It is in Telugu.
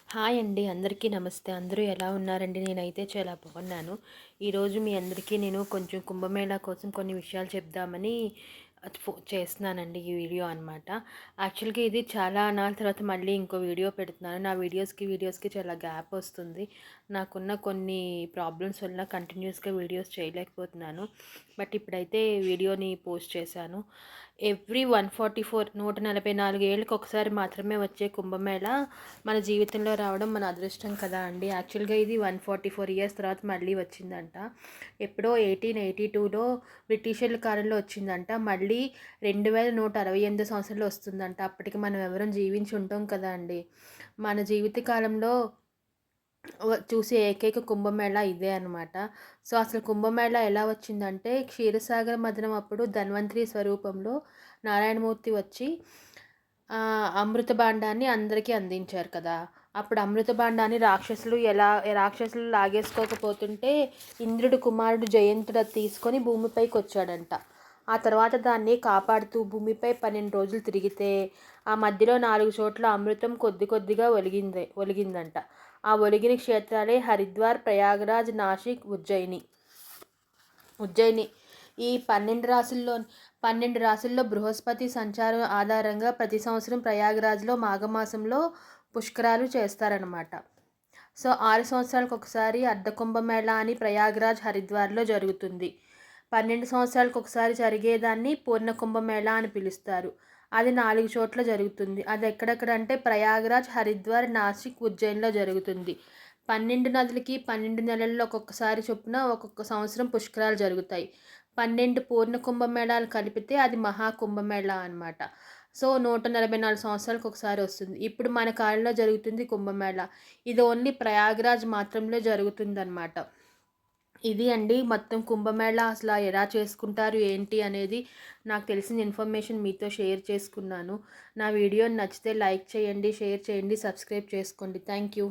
హాయ్ అండి. అందరికీ నమస్తే. అందరూ ఎలా ఉన్నారండి? నేనైతే చాలా బాగున్నాను. ఈరోజు మీ అందరికీ నేను కొంచెం కుంభమేళా కోసం కొన్ని విషయాలు చెప్దామని చేస్తున్నానండి ఈ వీడియో అనమాట. యాక్చువల్‌గా ఇది చాలా నాళ్ళ తర్వాత మళ్ళీ ఇంకో వీడియో పెడుతున్నాను. నా వీడియోస్‌కి చాలా గ్యాప్ వస్తుంది. నాకున్న కొన్ని ప్రాబ్లమ్స్ వల్ల కంటిన్యూస్‌గా వీడియోస్ చేయలేకపోతున్నాను. బట్ ఇప్పుడైతే వీడియోని పోస్ట్ చేశాను. ఎవ్రీ 144 144 ఏళ్ళకి ఒకసారి మాత్రమే వచ్చే కుంభమేళా మన జీవితంలో రావడం మన అదృష్టం కదా అండి. యాక్చువల్గా ఇది 144 ఇయర్స్ తర్వాత మళ్ళీ వచ్చిందంట. ఎప్పుడో 1882లో బ్రిటిషర్ల కాలంలో వచ్చిందంట. మళ్ళీ 2168 సంవత్సరాలు వస్తుందంట. అప్పటికి మనం ఎవరం జీవించి ఉంటాం కదా అండి. మన జీవిత కాలంలో చూసే ఏకైక కుంభమేళా ఇదే అనమాట. సో అసలు కుంభమేళా ఎలా వచ్చిందంటే క్షీరసాగర మథనం అప్పుడు ధన్వంతరి స్వరూపంలో నారాయణమూర్తి వచ్చి అమృత భాండాన్ని అందరికీ అందించారు కదా. అప్పుడు అమృత భాండాన్ని రాక్షసులు లాగేసుకోకపోతుంటే ఇంద్రుడు కుమారుడు జయంతుడు అది తీసుకొని భూమిపైకి వచ్చాడంట. ఆ తర్వాత దాన్ని కాపాడుతూ భూమిపై 12 రోజులు తిరిగితే ఆ మధ్యలో 4 చోట్ల అమృతం కొద్ది కొద్దిగా ఒలిగిందంట. ఆ ఒలిగిన క్షేత్రాలే హరిద్వార్, ప్రయాగరాజ్, నాసిక్, ఉజ్జయిని. ఈ 12 రాశుల్లో బృహస్పతి సంచారం ఆధారంగా ప్రతి సంవత్సరం ప్రయాగరాజ్లో మాఘమాసంలో పుష్కరాలు చేస్తారనమాట. సో 6 సంవత్సరాలకు ఒకసారి అర్ధకుంభమేళా అని ప్రయాగరాజ్, హరిద్వార్లో జరుగుతుంది. 12 సంవత్సరాలకు ఒకసారి జరిగేదాన్ని పూర్ణ కుంభమేళా అని పిలుస్తారు. అది 4 చోట్ల జరుగుతుంది. అది ఎక్కడెక్కడంటే ప్రయాగరాజ్, హరిద్వార్, నాసిక్, ఉజ్జయిన్లో జరుగుతుంది. 12 నదులకి 12 నెలల్లో ఒక్కొక్కసారి చొప్పున ఒక్కొక్క సంవత్సరం పుష్కరాలు జరుగుతాయి. 12 పూర్ణ కుంభమేళాలు కలిపితే అది మహాకుంభమేళా అనమాట. సో 144 సంవత్సరాలకు ఒకసారి వస్తుంది. ఇప్పుడు మన కాలంలో జరుగుతుంది కుంభమేళా. ఇది ఓన్లీ ప్రయాగరాజ్ మాత్రమే జరుగుతుందన్నమాట. ఇది అండి మొత్తం కుంభమేళా అసలు ఎలా చేసుకుంటారు ఏంటి అనేది నాకు తెలిసిన ఇన్ఫర్మేషన్ మీతో షేర్ చేసుకున్నాను. నా వీడియో నచ్చితే లైక్ చేయండి, షేర్ చేయండి, సబ్స్క్రైబ్ చేసుకోండి. Thank you.